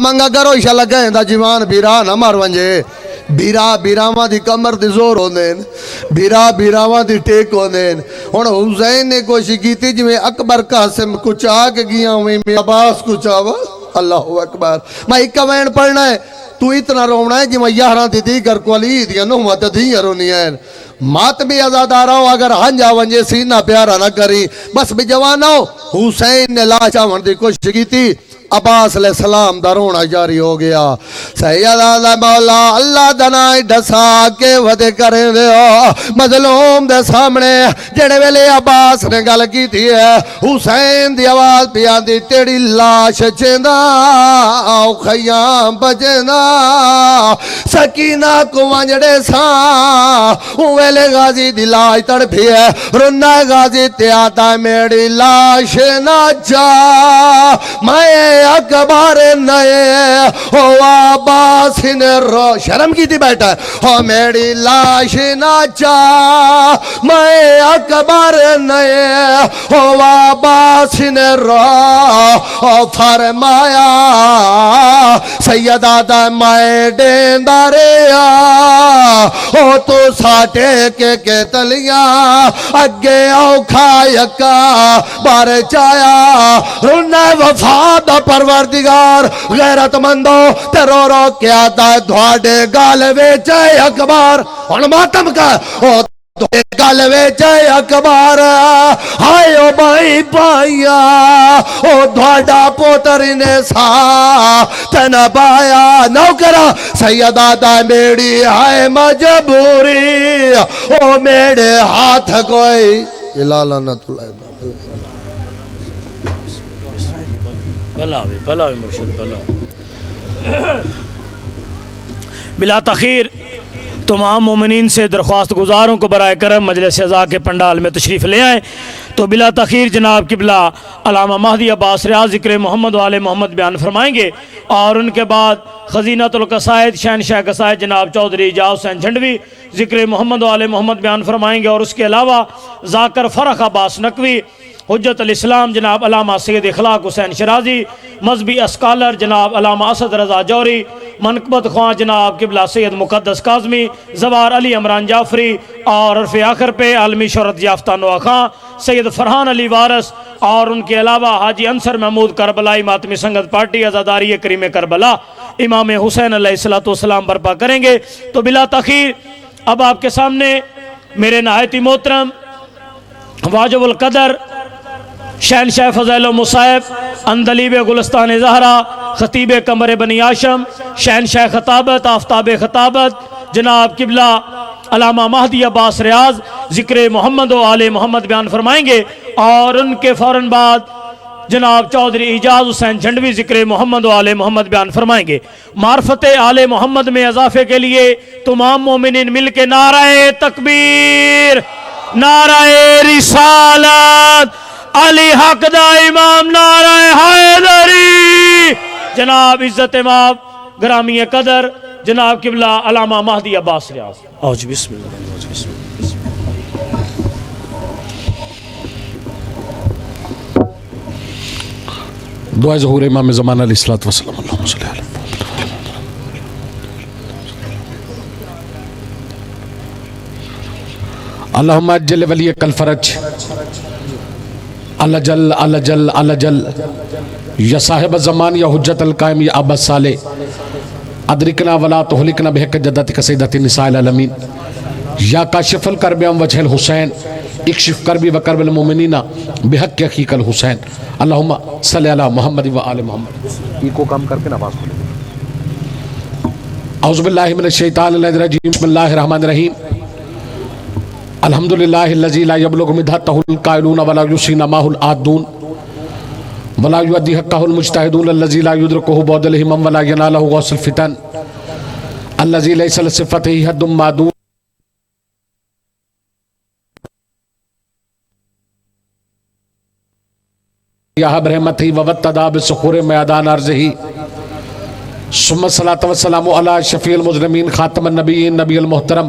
मंगा करो इंशाल्लाह कहंदा जीवान बीरा ना मर वंजे बीरा बीरावां दी कमर दी जोर होंदे बीरा बीरावां दी टेक होंदे हुण हुसैन ने कोशिश की जिवें अकबर कासिम कुछ आके गया उवें अब्बास कुछ आवा अल्लाहु अकबर मैं एक वैन पढ़ना है तू इतना रोना है जिवें 11 दी दीगर को अली दी नुहां ते दी रोनी है मात भी आजादार हो अगर हंजा वंजे सीना प्यारा ना करी बस भी जवानो हुसैन ने लाश आवन दी कोशिश की थी अब्बास अलैहिस्सलाम दा रोना जारी हो गया सैयदा मौला अल्लाह दनाई डसा के वदे करे दे मजलूम दे सामने जेड़े वेले अब्बास ने गल की थी है हुसैन दी आवाज पे आंदी तेरी लाश चेंदा औ खयाम बजेंदा सकीना को वंजड़े सा उ वेले गाजी दी लाश तड़फी है रोना गाजी ते आता मेरी लाश ना जा मैं अकबर नए हो अब्बास ने रो शर्म की थी बैठा हो मेरी लाश ना जा मैं अकबर नए हो अब्बास ने रो फरमाया सैयदा दा मैं डेंदा रे ओ तो साटे के तलिया अगे औखा यका बार चाया रुना वफा दा परवरदिगार गैरतमंदो ते रो रो क्या दा थोड़े गाल विच अकबर हुण मातम का ओ थोड़े गाल विच अकबर हाय ओ भाई भाइया ओ थोड़ा पुत्र ने सा तन पाया नौकरा सैयदा दा मेरी हाय मजबूरी ओ मेरे हाथ कोई लानतुल्लाह भला मुर्शिद भला बिला तखीर तमाम मोमिनीन से दरख्वास्त गुजारों को बराए करम मजलिस अज़ा के पंडाल में तशरीफ़ ले आए तो बिला तखीर जनाब किबला अल्लामा महदी अब्बास रियाज़ ज़िक्र मोहम्मद वाले मोहम्मद बयान फरमाएंगे और उनके बाद खजीनतुल कसायद शहनशाह कसायद जनाब चौधरी एजाज हुसैन झंडवी ज़िक्र मोहम्मद वाले मोहम्मद बयान फरमाएंगे और उसके अलावा ज़ाकर फ़रख अब्बास नकवी हुज्जत अल इस्लाम जनाब अल्लामा सैयद इखलाक हुसैन शराजी मजहबी अस्कॉलर जनाब अल्लामा असद रज़ा जौहरी मनकबत ख्वां जनाब किबला सैयद मुक़द्दस काज़मी ज़वार अली अमरान जाफरी और अरफ़ आखिर पे आलमी शोहरत याफ्ता नोआ खां सैयद फरहान अली वारस और उनके अलावा हाजी अंसर महमूद करबलाई मातमी संगत पार्टी अज़ादारी करीम करबला इमाम हुसैन अलैहिस्सलाम बर्पा करेंगे। तो बिला तखीर अब आपके सामने मेरे नहायती मोहतरम वाजिबुल कदर शहनशाह फ़ज़ैल मुसाइब अंदलीब गुलस्तान ज़हरा ख़तीब कमर बनी आशम शहनशाह खताबत आफ्ताब खताबत जनाब किबला अल्लामा महदी अब्बास रियाज़ ज़िक्र मोहम्मद व आले मोहम्मद बयान फरमाएंगे और उनके फ़ौरन बाद जनाब चौधरी एजाज हुसैन झंडवी ज़िक्र मोहम्मद व आले मोहम्मद बयान फरमाएंगे। मार्फत आले मोहम्मद में इजाफे के लिए तमाम मोमिनीन मिल के नाराए तकबीर नाराए रिसालत अली हक दा इमाम नाराए हैदरी जनाब इज्जत इमाम ग्रामी कदर जनाब किबला अल्लामा महदी अब्बास रियाज़ औज बिस्मिल्लाह दुआ ज़हूर इमाम ज़मान अलैहिस्सलातु वस्सलाम अल्लाहुम्मा सल्लि अलैहि अल्लाहुम्मा अज्जिल वलिय कल फरज अल्लाह जल अल्लाह जल अल्लाह जल या साहिब ज़मान या हुज्जत अल कायम या अब्बा साले अदरिकना वला तुहलिकना बिहक जद्दतिक सय्यदति निसाइल आलमीन या काशिफुल करब वजहल हुसैन इक्शिफ करबी व करबल मोमिनीना बिहक हकीकल हुसैन अल्लाहुम्मा सल्लि अला मुहम्मद व आले मुहम्मद। इको काम करके नमाज पढ़ो। औज़ु बिल्लाहि मिनश शैतानिर रजीम बिस्मिल्लाहिर रहमानिर रहीम अल्हम्दुलिल्लाहिल्लज़ी ला यबलुगु मिदहतहुल काइलून वला युसीना माहुल आदून वला युअद्दी हक्कहुल मुज्तहिदून अल्लज़ी ला युद्रिकुहु बौदल हिमम वला यनालहु गौसल फितन अल्लज़ी लैसा लिसिफ़तिही हद्दुम मादून या रहमती ववत्तदा बिसुखुर मैदान अर्ज़ही सुम्मा सलातो वस्सलामु अला शफ़ील मुज़लिमीन खातमन नबिय्यीन नबील मुहतरम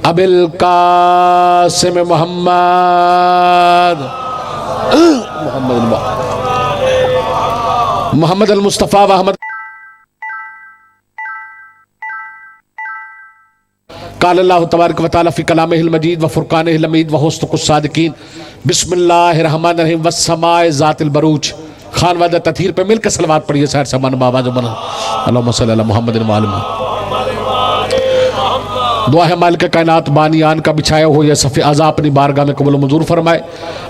अबिल कासिम मोहम्मद अल मुस्तफ़ा व अहमद काल अल्लाह तबारक व तआला फ़ी कलामिहिल मजीद व फ़ुरक़ानिहिल हमीद व हुस्नुस सादिकीन बिस्मिल्लाहिर्रहमानिर रहीम वस्समाए ज़ातिल बरूज। खान वादा तथहीर पे मिलकर सलवात पढ़िए सार समान बाबा जो बना अल्लाहुम्मा सल्ली अला मुहम्मदिन व आलि दुआ है मालिक कायनात बानियान का बिछाया हो यह सफ़े आज़ा अपनी बारगाह में कबूल मंजूर फरमाए।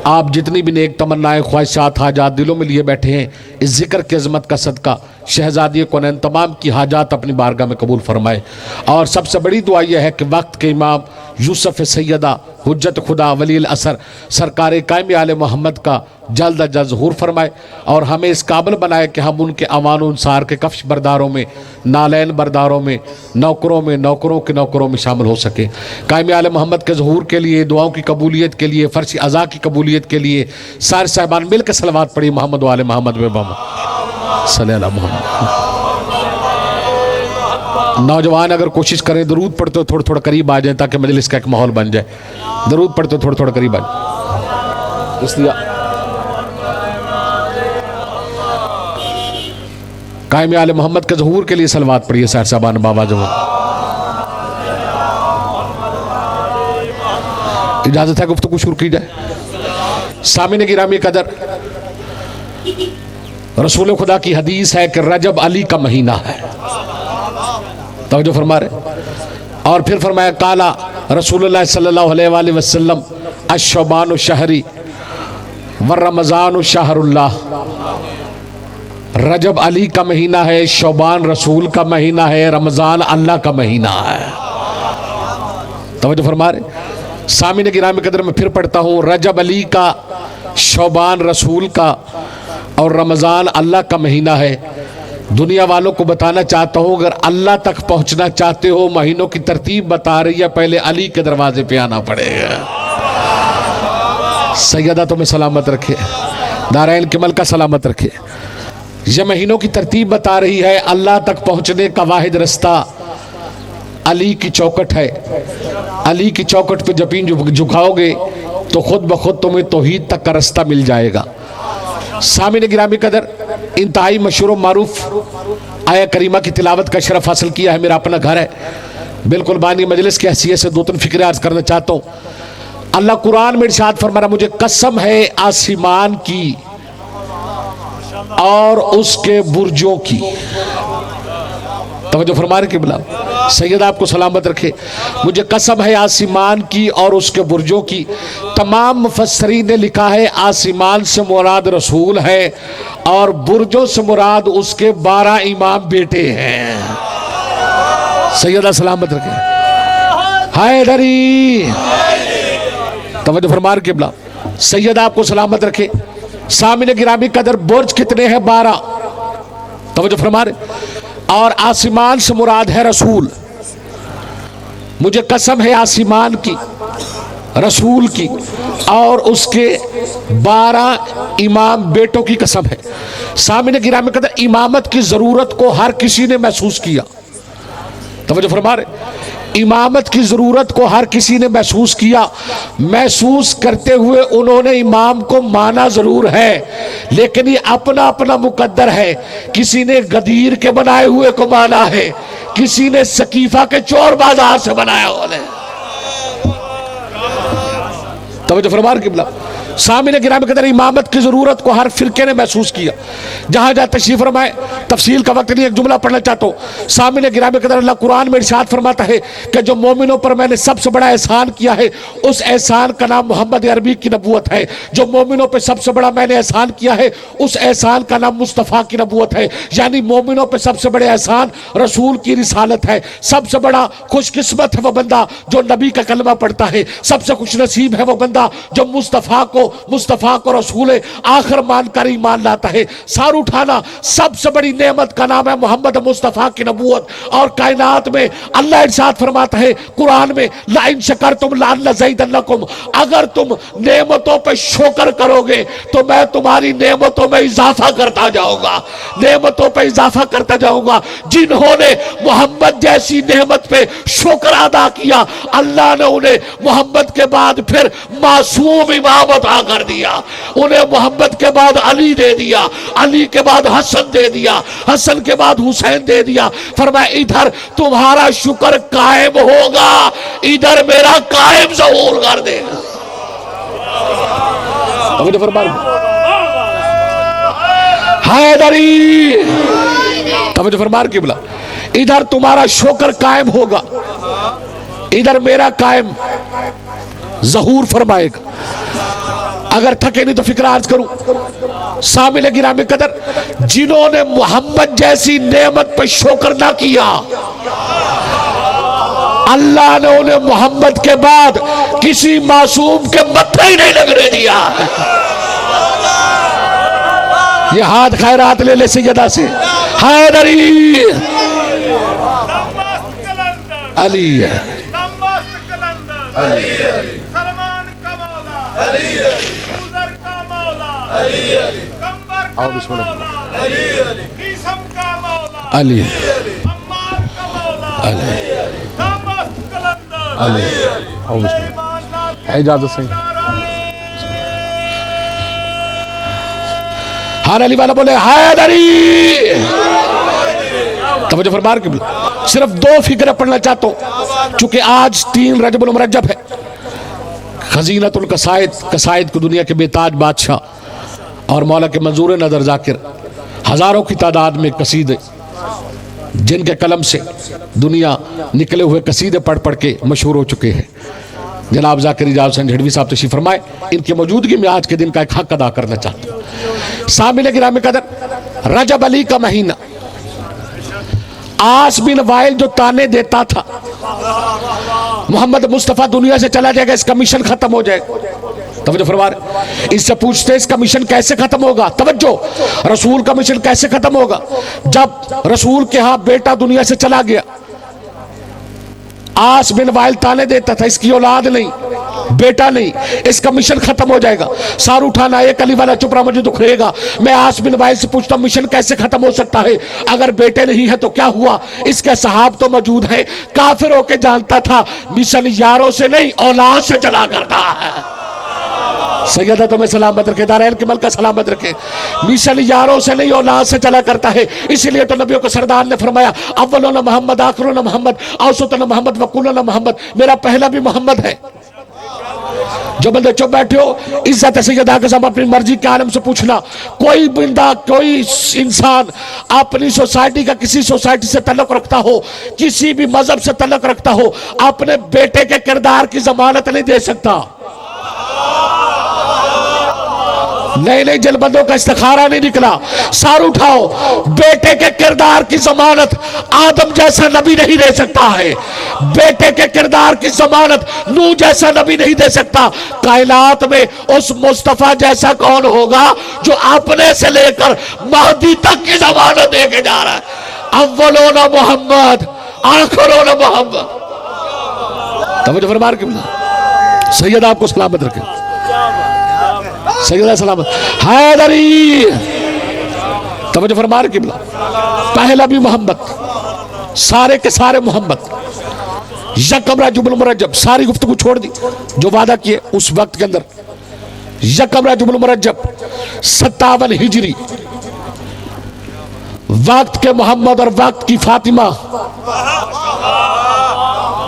आप जितनी भी नेक तमन्नाएं ख्वाहिशात हाजात दिलों में लिए बैठे हैं इस जिक्र की अज़मत का सदका शहज़ादी कौनैन तमाम की हाजात अपनी बारगाह में कबूल फरमाए। और सबसे बड़ी दुआ यह है कि वक्त के इमाम यूसुफ सैयदा हुज्जत खुदा वली असर सरकार कायम आले मोहम्मद का जल्द अज जल्द ज़हूर फरमाए और हमें इस काबिल बनाए कि हम उनके अमान अनुसार के कफ्श बरदारों में नालैन बरदारों में नौकरों के नौकरों में शामिल हो सके। कायम आले मोहम्मद के ज़हूर के लिए दुआओं की कबूलियत के लिए फ़र्श अज़ा की कबूलियत के लिए सारे साहिबान मिल कर सलवात पढ़ी मोहम्मद वाले मोहम्मद में मोहम्मद। नौजवान अगर कोशिश करें दरूद पढ़ते हो थोड़ा थोड़ा करीब आ जाए ताकि मजलिस का एक माहौल बन जाए। दरूद पढ़ते हो थोड़ा थोड़ा करीब आ जाए। इसलिए कायम आले मोहम्मद के ज़हूर के लिए सलवात पढ़िए सार साबान बाबा जो। इजाज़त है गुफ्तगू शुरू की जाए। सामिन गिरामी कदर, रसूल खुदा की हदीस है कि रजब अली का महीना है। तवज्जो फरमा रहे। और फिर फरमाया काला रसूलुल्लाह सल्लल्लाहु अलैहि वसल्लम अश्शबानु शहरी व रमज़ानु शहरुल्लाह। रजब अली का महीना है, शौबान रसूल का महीना है, रमज़ान अल्लाह का महीना है। तवज्जो फरमा रहे। सामिन गिरामी कदर में फिर पढ़ता हूँ, रजब अली का, शौबान रसूल का और रमज़ान अल्लाह का महीना है। दुनिया वालों को बताना चाहता हूँ अगर अल्लाह तक पहुँचना चाहते हो महीनों की तरतीब बता रही है, पहले अली के दरवाजे पे आना पड़ेगा। सैयदा तुम्हें सलामत रखे, नारायण किमल का सलामत रखे। यह महीनों की तरतीब बता रही है, अल्लाह तक पहुँचने का वाहिद रास्ता अली की चौखट है। अली की चौखट पे जबीन झुकाओगे तो खुद ब खुद तुम्हें तौहीद तक का रास्ता मिल जाएगा। सामिन गिरामी कदर, इंतहाई मशहूर व मारूफ आया करीमा की तिलावत का शरफ हासिल किया है। मेरा अपना घर है, बिल्कुल बानी मजलिस की हैसियत से दो तीन फिक्र अर्ज करना चाहता हूँ। अल्लाह कुरान में इरशाद फरमा रहा, मुझे कसम है आसमान की और उसके बुर्जों की। तवज्जो फरमा रहे किबला, सैयद आपको सलामत रखे। मुझे कसम है आसमान की और उसके बुर्जों की। तमाम मुफस्सरीन ने लिखा है आसमान से मुराद रसूल है और बुर्जों से मुराद उसके 12 इमाम बेटे हैं। सैयदा सलामत रखे। हैदरी, तवज्जो फरमा रहे किबला, सैयद आपको सलामत रखे। सामिन गिरामी कदर, बुर्ज कितने हैं? 12। तवज्जो फरमा रहे। और आसमान से मुराद है रसूल। मुझे कसम है आसमान की, रसूल की और उसके 12 इमाम बेटों की कसम है। सामिन गिरामी कदर, इमामत की जरूरत को हर किसी ने महसूस किया। तवज्जो फरमा रहे। इमामत की ज़रूरत को हर किसी ने महसूस किया। महसूस करते हुए उन्होंने इमाम को माना ज़रूर है, लेकिन ये अपना अपना मुकद्दर है। किसी ने गदीर के बनाए हुए को माना है, किसी ने सकीफा के चोर बाजार से बनाया हुआ है। तवज्जो फरमा किबला। सामिन गिरामी कदर, इमामत की ज़रूरत को हर फिरके ने महसूस किया। जहाँ जहाँ तशरीफ़ फरमाए, तफसील का वक्त नहीं, एक जुमला पढ़ना चाहता हूँ। सामिन गिरामी कदर, अल्लाह कुरान में इरशाद फरमाता है कि जो मोमिनों पर मैंने सबसे बड़ा एहसान किया है उस एहसान का नाम मोहम्मद अरबी की नबूवत है। जो मोमिनों पर सबसे बड़ा मैंने एहसान किया है उस एहसान का नाम मुस्तफ़ा की नबूवत है। यानी मोमिनों पर सबसे बड़े एहसान रसूल की रिसालत है। सबसे बड़ा खुशकिस्मत है वो बंदा जो नबी का कलमा पढ़ता है। सबसे खुश नसीब है वो बंदा जो मुस्तफ़ा को रसूल आखिर मानकर ईमान लाता है। सार उठाना, सबसे बड़ी नेमत का नाम है मोहम्मद मुस्तफ़ा की नबूवत। और कायनात में अल्लाह इरशाद फरमाता है कुरान में, ला इन शकरतुम लअज़ीदन्नकुम, अगर तुम नेमतों पे शुक्र करोगे तो मैं तुम्हारी नेमतों में इजाफा करता जाऊंगा, नेमतों पे इजाफा करता जाऊंगा। जिन्होंने मोहम्मद जैसी नेमत पे शुक्र अदा किया, अल्लाह ने उन्हें मोहम्मद मोहम्मद के बाद फिर मासूम इमाम अता कर दिया। उन्हें मोहम्मद के बाद अली दे दिया, अली के बाद हसन दे दिया, हसन के बाद हुसैन दे दिया। फरमाया इधर तुम्हारा शुक्र कायम होगा, इधर मेरा कायम ज़हूर कर देगा। मुझे फरमाया हैदरी, मुझे फरमाया कि बोला इधर तुम्हारा शुक्र कायम होगा, इधर मेरा कायम ज़हूर फरमाएगा। अगर थके नहीं तो फिक्र अर्ज करूं, सामिल गिरामी कदर, जिन्होंने मोहम्मद जैसी नेमत पर शुक्र ना किया, अल्लाह ने उन्हें मोहम्मद के बाद किसी मासूम के मत्थे ही नहीं लगने दिया। ये हाथ खैरात ले ले सैयदा से, हैदरी अली है, आओ बिस्मिल्लाह, अली अली आओ बिस्मिल्लाह, इजाजत से। हर अली वाला बोले हैदरी। तो मुझे फरमार के सिर्फ 2 फिक्र पढ़ना चाहता हूं, चूंकि आज 3 रजबुल मुरज्जब है। खजीनतुल कसायद, कसायद को दुनिया के बेताज बादशाह और मौला के मंजूर नजर जाकिर हजारों की तादाद में कसीदे, जिनके कलम से दुनिया निकले हुए कसीदे पढ़ पढ़ के मशहूर हो चुके हैं। जनाब जाकिर इजाज़ हुसैन झड़वी साहब तशरीफ फरमाए, इनकी मौजूदगी में आज के दिन का एक हक अदा करना चाहता हूँ। सामिल गिरामी कदर, रजब अली का महीना, आस बिन वाइल जो ताने देता था मोहम्मद मुस्तफ़ा दुनिया से चला जाएगा, इसका मिशन खत्म हो जाएगा। तवज्जो फरमा रहे, इससे पूछते हैं इसका मिशन कैसे खत्म होगा। तवज्जो, रसूल का मिशन कैसे खत्म होगा? जब रसूल के यहां बेटा दुनिया से चला गया, आस बिन वाइल ताने देता था इसकी औलाद नहीं, बेटा नहीं, इसका मिशन खत्म हो जाएगा। सार उठाना, एक अली वाला चुप रहा, मुझे दुख रहेगा। मैं आस बिन वाइल से पूछता हूं मिशन कैसे खत्म हो सकता है? अगर बेटे नहीं है तो क्या हुआ? इसके सहाब तो मौजूद है। काफिर होके जानता था मिशन यारों से नहीं औलाद से चला करता है। सैयदा तुम्हें सलामत रखे, दारैल के मल का सलामत रखे। मिशन यारों से नहीं औलाद से चला करता है। इसलिए तो नबियों के सरदार ने फरमाया अव्वलुन मोहम्मद, आखिरुन मोहम्मद, औसतुन मोहम्मद, वकुलन मोहम्मद। मेरा पहला भी मोहम्मद है। जो बंदे चुप बैठे हो, इज्जत सैयदा के अपनी मर्जी के आलम से पूछना। कोई बंदा, कोई इंसान अपनी सोसाइटी का किसी सोसाइटी से तल्लुक रखता हो, किसी भी मजहब से तल्लुक रखता हो, अपने बेटे के किरदार की जमानत नहीं दे सकता। नए नए जलबंदों का इस्तिखारा नहीं निकला। सार उठाओ, बेटे के किरदार की जमानत आदम जैसा नबी नहीं दे सकता है। बेटे के किरदार की जमानत नूह जैसा नबी नहीं दे सकता। कायनात में उस मुस्तफा जैसा कौन होगा जो अपने से लेकर महदी तक की जमानत दे के जा रहा है। अव्वलोन मोहम्मद, आखिरोन मोहम्मद। तवज्जो फरमा रहे, सैयद आपको सलामत रखे, सैयदा सलामत। हैदरी, तवज्जो फरमा रहे, पहला भी मोहम्मद, सारे के सारे मोहम्मद। यकम रजबुल मुरज्जब, सारी गुफ्तगू छोड़ दी जो वादा किए उस वक्त के अंदर। यकम रजबुल मुरज्जब 57 हिजरी, वक्त के मोहम्मद और वक्त की फातिमा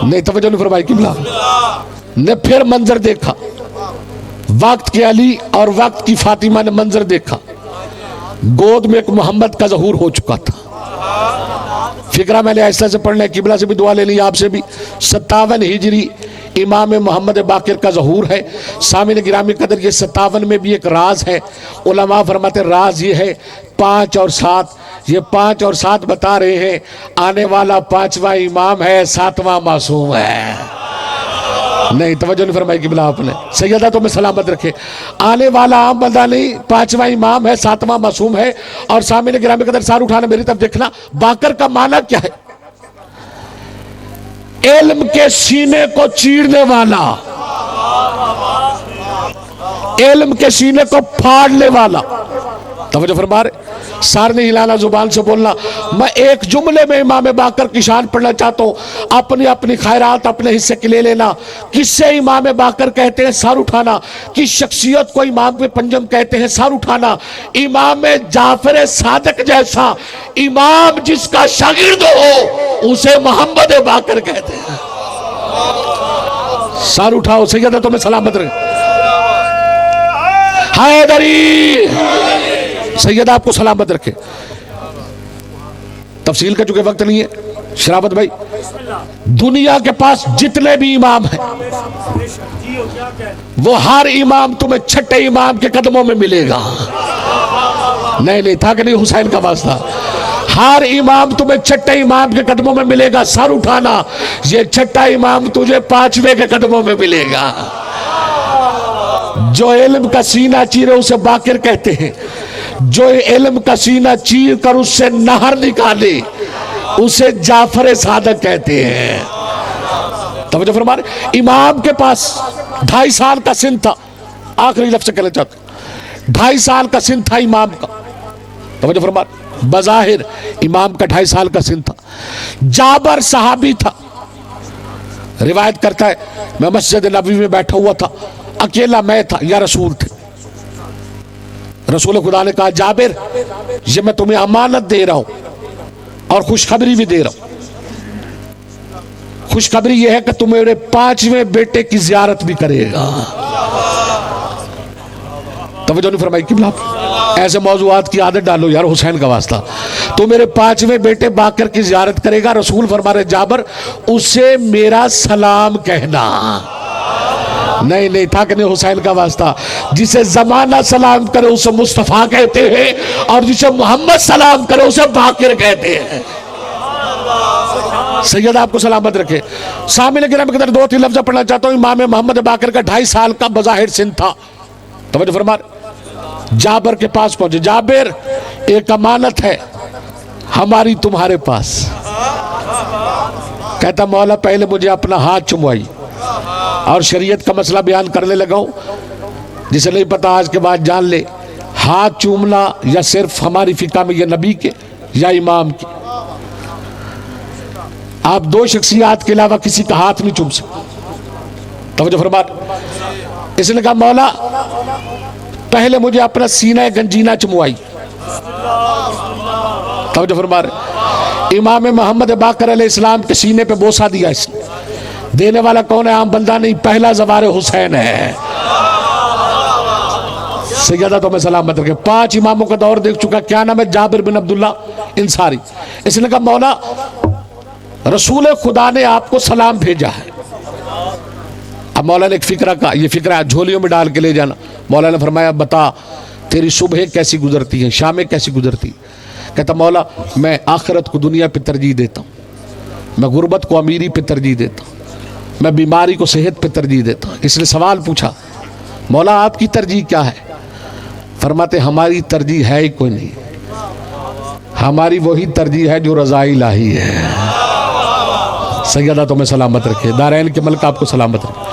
ने, तवज्जो नहीं फरमाई किबला ने फिर मंजर देखा। वक्त के अली और वक्त की फातिमा ने मंजर देखा। गोद में एक मोहम्मद का ज़हूर हो चुका था। फिक्रा मैंने ऐसा से पढ़ना है, किबला से भी दुआ ले ली, आपसे भी। 57 हिजरी इमाम मोहम्मद बाकिर का ज़हूर है। सामिन गिरामी कदर, ये 57 में भी एक राज है। उलमा फरमाते राज ये है 5 और 7। ये 5 और 7 बता रहे हैं आने वाला 5वां इमाम है, 7वां मासूम है। नहीं, तवज्जो नहीं फरमाई किबला आपने। सैयदा तो मैं सलामत रखे, आने वाला आम बंदा नहीं, 5वां इमाम है, 7वां मासूम है। और सामने गिरामी कदर सार उठाना, मेरी तरफ देखना। बाकर का माना क्या है? इल्म के सीने को चीरने वाला, इल्म के सीने को फाड़ने वाला। तवज्जो फरमा रहे, सार नहीं हिलाना, जुबान से बोलना। मैं एक जुमले में इमाम बाकर की शान पढ़ना चाहता हूँ। अपनी अपनी खैरात अपने हिस्से के ले लेना। किससे इमाम बाकर कहते हैं सर उठाना, किस शख्सियत को इमाम पे पंजम कहते हैं सर उठाना? इमाम जाफर सादिक जैसा इमाम जिसका शागिर्द हो उसे मोहम्मद बाकर कहते हैं। सर उठाओ सैयदा, तुम्हें सलामत रहे। हैदरी सैयदा आपको सलामत रखे। तफसील का चूंकि वक्त नहीं है, शराबत भाई, दुनिया के पास जितने भी इमाम हैं वो हर इमाम तुम्हें छठे इमाम के कदमों में मिलेगा। नहीं था कि नहीं, हुसैन का वास्ता। हर इमाम तुम्हें छठे इमाम के कदमों में मिलेगा। सर उठाना, ये छठा इमाम तुझे पांचवें के कदमों में मिलेगा। जो इल्म का सीना चीरे उसे बाकिर कहते हैं, जो इल्म का सीना चीर कर उससे नहर निकाले उसे जाफर सादिक कहते हैं। तवज्जो फरमा रहे, इमाम के पास 2.5 साल का सिन था। आखिरी लफ्ज़ कहना चाहता हूं, 2.5 साल का सिन था इमाम का। तवज्जो फरमा रहे, बज़ाहिर इमाम का 2.5 साल का सिन था। जाबर सहाबी था, रिवायत करता है मैं मस्जिद नबवी में बैठा हुआ था, अकेला मैं था या रसूल थे। रसूल खुदा ने कहा जाबिर ये मैं तुम्हें अमानत दे रहा हूं और खुशखबरी भी दे रहा हूं। खुशखबरी यह है कि तुम मेरे 5वें बेटे की जियारत भी करेगा। तवज्जो नहीं फरमाई किबला, ऐसे मौजूआत की आदत डालो यार, हुसैन का वास्ता। तो मेरे 5वें बेटे बाकर की जियारत करेगा। रसूल फरमा रहे जाबर उसे मेरा सलाम कहना। नहीं था कि नहीं, हुसैन का वास्ता। जिसे जमाना सलाम करे उसे मुस्तफा कहते हैं और जिसे मोहम्मद सलाम करे उसे बाकिर कहते हैं। सैयद आपको सलामत रखे। सामिल गिराम के अंदर 2-3 लफ्ज़ पढ़ना चाहता हूँ। इमाम मोहम्मद बाकर का 2.5 साल का बज़ाहिर सिन था। तवज्जो फरमा, जाबर के पास पहुंचे। जाबिर एक अमानत है हमारी तुम्हारे पास। कहता मौला पहले मुझे अपना हाथ चुमवाई और शरीयत का मसला बयान करने लगा हूं। जिसे नहीं पता आज के बाद जान ले, हाथ चूमना या सिर्फ हमारी फिका में, या नबी के या इमाम के। आप 2 शख्सियात के अलावा किसी का हाथ नहीं चूम सकते। तवज्जो फरमा, इसने कहा मौला पहले मुझे अपना सीना गंजीना चुमवाई। तवज्जो फरमा रहे, इमाम मोहम्मद बाकर अलैहिस्सलाम के सीने पे बोसा दिया इसने। देने वाला कौन है? आम बंदा नहीं, पहला ज़वार हुसैन है। सैयदा तो मैं सलामत रखे। 5 इमामों का दौर देख चुका। क्या नाम है? जाबिर बिन अब्दुल्ला इंसारी। इसने कहा मौला रसूल खुदा ने आपको सलाम भेजा है। अब मौला ने एक फिक्रा का, ये फिक्रा झोलियों में डाल के ले जाना। मौला ने फरमाया बता तेरी सुबह कैसी गुजरती है, शामें कैसी गुजरती? कहता मौला मैं आखिरत को दुनिया पे तरजीह देता हूँ, मैं गुर्बत को अमीरी पे तरजीह देता हूँ, मैं बीमारी को सेहत पे तरजीह देता हूँ। इसलिए सवाल पूछा मौला आपकी तरजीह क्या है? फरमाते हमारी तरजीह है ही कोई नहीं, हमारी वही तरजीह है जो रज़ा इलाही है। सैयदा तो मैं सलामत रखे, दारैन के मलिक आपको सलामत रखे।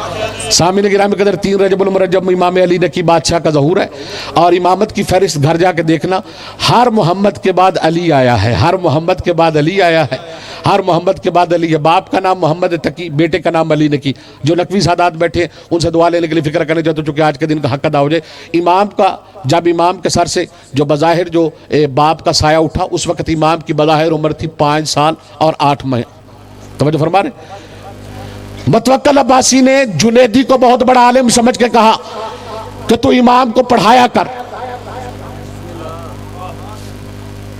सामिन गिरामी कदर 3 रजबुल मुरज्जब इमाम अली नकी बादशाह का ज़हूर है। और इमामत की फहरिस्त घर जाके देखना, हर मोहम्मद के बाद अली आया है, हर मोहम्मद के बाद अली आया है, हर मोहम्मद के बाद अली है। बाप का नाम मोहम्मद तकी, बेटे का नाम अली नकी। जो नकवी सादात बैठे उनसे दुआ लेने के लिए फिक्र करने चाहते, चूँकि आज के दिन का हक अदा हो जाए। इमाम का जब इमाम के सर से जो बज़ाहिर जो बाप का साया उठा, उस वक्त इमाम की बज़ाहिर उम्र थी 5 साल और 8 महीने। तवज्जो फरमा रहे। मुतवक्किल अब्बासी ने जुनैदी को बहुत बड़ा आलिम समझ के कहा कि तू इमाम को पढ़ाया कर।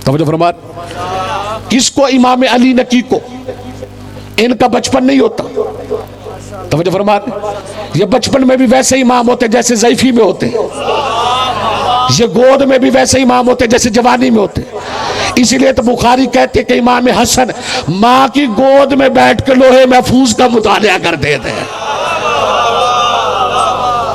तवज्जो फरमा, किसको? इमाम अली नकी को। इनका बचपन नहीं होता। तवज्जो फरमा, ये बचपन में भी वैसे इमाम होते जैसे ज़ैफ़ी में होते, ये गोद में भी वैसे इमाम होते जैसे जवानी में होते। इसीलिए तो बुखारी कहते कि इमाम हसन माँ की गोद में बैठ कर लोहे महफूज का मुतालिया करते थे।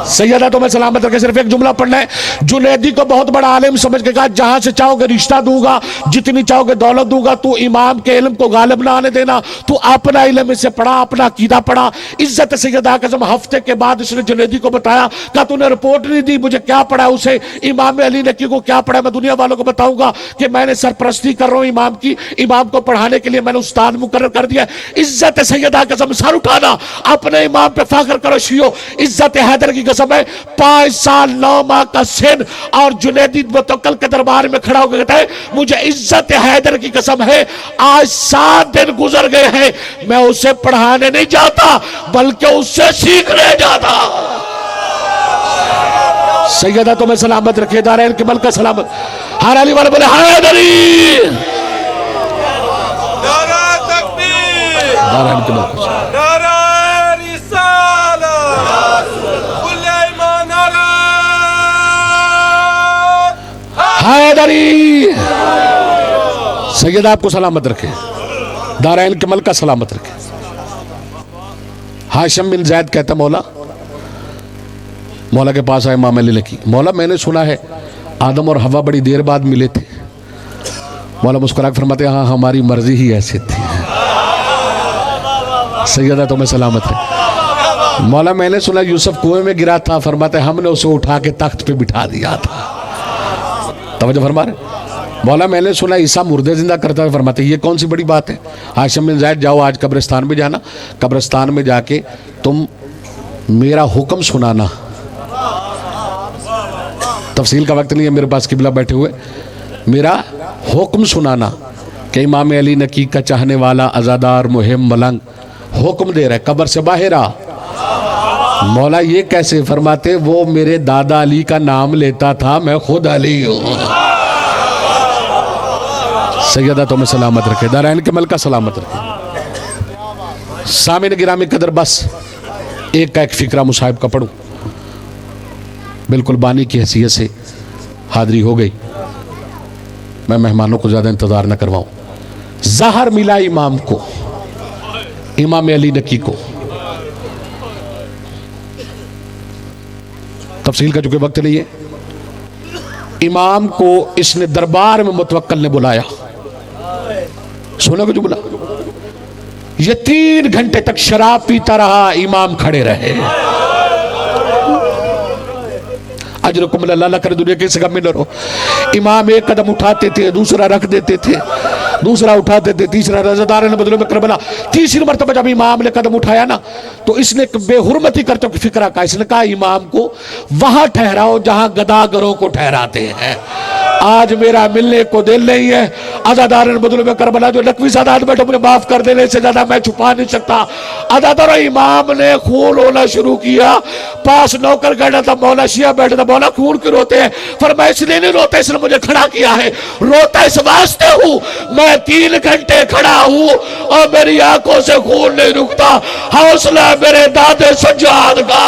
सैयदा तो मैं सलामत रखे। सिर्फ एक जुमला पढ़ना है। जुनैदी को बहुत बड़ा आलिम समझ के कहा, जहां से चाहोगे रिश्ता दूंगा, जितनी चाहोगे दौलत दूंगा, तू इमाम के इल्म को गालिब ना आने देना, तू अपना इल्म इससे पढ़ा, अपना अकीदा पढ़ा। इज्जत सैयदा कसम हफ्ते के बाद इसने जुनैदी को बताया, कहा तूने रिपोर्ट नहीं दी, मुझे क्या पढ़ा उसे, इमाम अली नकी को क्या पढ़ा, मैं दुनिया वालों को बताऊंगा कि मैंने सरपरस्ती कर रहा हूं इमाम की, इमाम को पढ़ाने के लिए मैंने उस्ताद मुकर्रर कर दिया। इज्जत सैयदा कसम सर उठाना, अपने इमाम पे फाखर करो शियो। इज्जत हैदर की कसम है, 5 साल 9 माह का सिन, और जुनैदी मुतवक्किल के दरबार में खड़ा होकर कहता है, मुझे इज्जत हैदर की कसम है, आज 7 दिन गुजर गए हैं, मैं उसे पढ़ाने नहीं जाता बल्कि उससे सीखने जाता। सैयदा तो मैं सलामत रखे, दारैन के मलका सलामत। हर अली वाले बोले हैदरी, नारा तकबीर, दारैन के मलका नारा रिसालत, कुल्ले ईमान नारा हैदरी। सैयदा आपको सलामत रखे, दारैन के मलका सलामत रखे। हाशिम बिन जैद कहता, मौला के पास आए इमाम अली नकी, मौला मैंने सुना है आदम और हवा बड़ी देर बाद मिले थे। मौला मुस्कुरा के फरमाते, हाँ हमारी मर्जी ही ऐसी थी। सैयदा तो मैं सलामत है। मौला मैंने सुना यूसुफ कुएं में गिरा था, फरमाते हमने उसे उठा के तख्त पे बिठा दिया था। तवज्जो फरमा रहे। मौला मैंने सुना ईसा मुर्दे जिंदा करता है, फरमाते ये कौन सी बड़ी बात है। हाशिम बिन ज़ैद, जाओ आज कब्रिस्तान में जाना, कब्रिस्तान में जाके तुम मेरा हुक्म सुनाना। तफसील का वक्त नहीं है मेरे पास, किबला बैठे हुए, मेरा हुक्म सुनाना कि इमाम अली नकी का चाहने वाला अज़ादार मुहिम मलंग हुक्म दे रहा है, कब्र से बाहर आ। मौला ये कैसे, फरमाते वो मेरे दादा अली का नाम लेता था, मैं खुद अली हूँ। सैयदा तो मैं सलामत रखे, दारैन के मलका सलामत रखे। सामिन गिरामी कदर, बस एक का एक फिक्रा मुसाहिब का पढ़ूं, बिल्कुल बानी की हैसियत से हाजिरी हो गई, मैं मेहमानों को ज़्यादा इंतज़ार न करवाऊं। ज़हर मिला इमाम को, इमाम अली नकी को। तफसील का चूंकि वक्त नहीं है, इमाम को इसने दरबार में मुतवक्किल ने बुलाया। सुनोगे जुमला, ये 3 घंटे तक शराब पीता रहा, इमाम खड़े रहे। अजरकुम अल्लाह करे, दुनिया किसी का मिल रहो। इमाम एक कदम उठाते थे, दूसरा रख देते थे, दूसरा उठाते थे, तीसरा रज़ादार ने बदले में करबला। तीसरी मरतबा जब इमाम ने कदम उठाया ना, तो इसने बेहुरमती करते हुए फिक्रा का, इसने कहा इमाम को वहां ठहराओ जहां गदागरों को ठहराते हैं। आज मेरा मिलने को दिल नहीं है। अज़ादार ने बदले में करबला, जो नकवी सादात बैठो, मुझे माफ कर देने से ज्यादा मैं छुपा नहीं सकता। अज़ादार इमाम ने खून होना शुरू किया, पास नौकर गढ़ा था, मौला शिया बैठा था, मौला खून क्यों रोते हैं? फरमाया इसलिए नहीं रोते, इसने मुझे खड़ा किया है, रोता इस वास्ते हूं, मैं 3 घंटे खड़ा हूं और मेरी आंखों से खून नहीं रुकता। हौसला मेरे दादे सज्जाद का,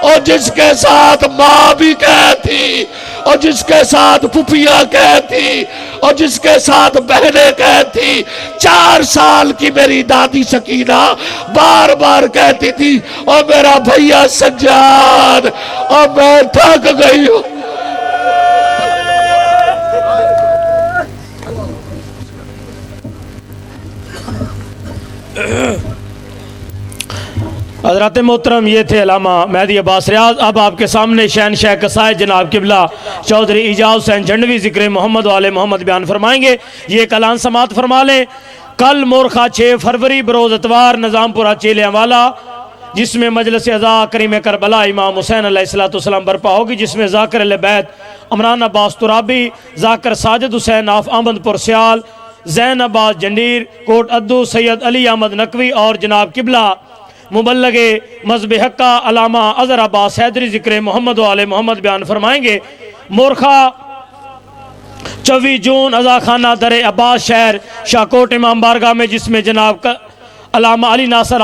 और जिसके साथ माँ भी कहती, और जिसके साथ फुफिया कहती, और जिसके साथ बहनें कहती। 4 साल की मेरी दादी सकीना बार बार कहती थी, और मेरा भैया सज्जाद, और मैं थक गई हूं। हज़रात मोहतरम, ये थे अल्लामा मेहदी अब्बास रियाज। अब आपके सामने शहनशाह कसायद जनाब किबला चौधरी इजाज़ हुसैन झंडवी ज़िक्र मोहम्मद वाले मोहम्मद बयान फरमाएंगे। ये कलाम समात फरमा लें। कल मोरखा 6 फरवरी बरोज़ इतवार निज़ामपुरा चेलियाँ वाला, जिसमें मजलिस अज़ा करीम करबला इमाम हुसैन अलैहिस्सलाम बरपा होगी, जिसमें ज़ाकिर अहले बैत अमरान अब्बास तुराबी, ज़ाकिर साजिद हुसैन आफ अहमदपुर सियाल, ज़ैन अब्बास जंडीर कोट अद्दू, सैयद अली अहमद नकवी और जनाब किबला मुबल्लगे मज़हब हक्का अलामा अज़हर अब्बास हैदरी ज़िक्र मोहम्मद वाले मोहम्मद बयान फरमाएंगे। मोरखा 24 जून अज़ा खाना दर अब्बास शहर शाहकोट इमाम बारगाह में, जिसमें जनाब अलामा अली नासर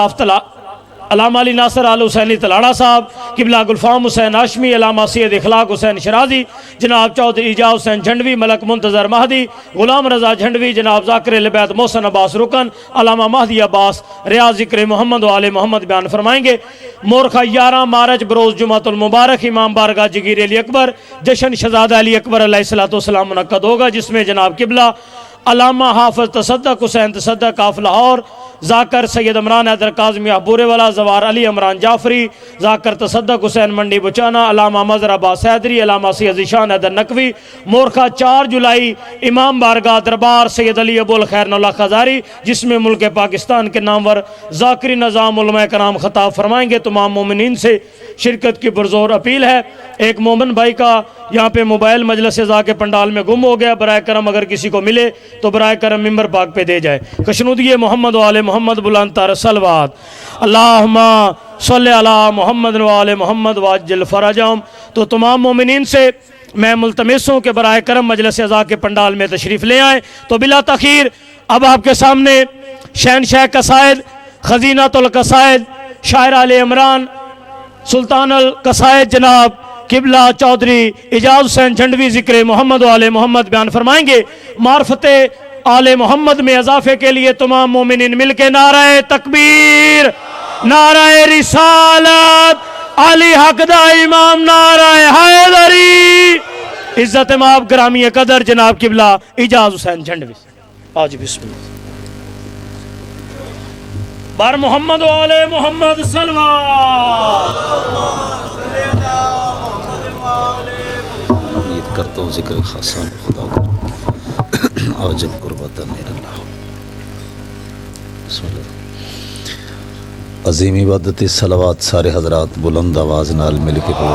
अलामा अली नासर आल हुसैनी तलाड़ा साहब, किबला गुलफाम हुसैन हाशमी, अलामा सैयद इखलाक हुसैन शराजी, जनाब चौधरी इजा हुसैन झंडवी, मलक मुंतजर महदी, गुलाम रजा झंडवी, जनाब जाकिर लबैत मोहसन अब्बास रुकन, अलामा महदी अब्बास, रियाज ज़िक्र मोहम्मद वाले मोहम्मद बयान फरमाएंगे। मोरखा 11 मार्च बरोज़ जुमातुल मुबारक इमाम बारगाह जगीर अली अकबर जश्न शहजादा अली अकबर अलैहिस्सलाम मुनक्कद होगा, जिसमें जनाब किबला अलामा हाफिज तसद्दक हुसैन तसद्दक आफ लाहौर, जाकर सैयद इमरान हैदर काज़मी अहबूरे वाला, जवार अली इमरान जाफरी, जाकर तसद्दक हुसैन मंडी बुचाना, अलामा मज़र अब्बास हैदरी, अलामा सैयद ज़ीशान हैदर नकवी। मोरखा 4 जुलाई इमाम बारगाह दरबार सैयद अली अबुल खैर नौला खजारी, जिसमें मुल्क पाकिस्तान के नामवर ज़ाकिरी निज़ाम उलमा कराम खताब फरमाएंगे। तमाम मोमिनीन से शिरकत की पुरज़ोर अपील है। एक मोमिन भाई का यहाँ पे मोबाइल मजलिस के पंडाल में गुम हो गया, बराए करम अगर किसी को मिले तो बराए करम मिंबर पाक पे दे जाए। कशनुदी मोहम्मद वाले मोहम्मद बुलंद तर सलवात अल्लाहुम्मा सल्लि अला मोहम्मद वाले मोहम्मद वाज्जिल फरजहम। तो तमाम मोमिनीन से मैं मुल्तमिस हूँ कि बराए करम मजलिस अज़ा के पंडाल में तशरीफ़ ले आए। तो बिला तखीर अब आपके सामने शहनशाह कसायद, खजीनातुल कसायद, शायर आले इमरान, सुल्तान अल कसायद जनाब किबला चौधरी इजाज़ हुसैन झंडवी ज़िक्र मोहम्मद वाले मोहम्मद बयान फरमाएंगे। मार्फत आले मोहम्मद में इजाफे के लिए तमाम मोमिनीन मिल के नाराए तकबीर, नाराए रिसालत, अली हकदा इमाम, नाराए हैदरी। इज्जत माब ग्रामी कदर जनाब किबला इजाज़ हुसैन झंडवी। आज बिस्मिल्लाह बार मोहम्मद वाले मोहम्मद सलवात। उम्मीद करता हूँ जिक्र खासा खुदा का और जब कुर्बत अजीम इबादत सलावत सारे हजरात बुलंद आवाज़ नाल मिल के पढ़ो।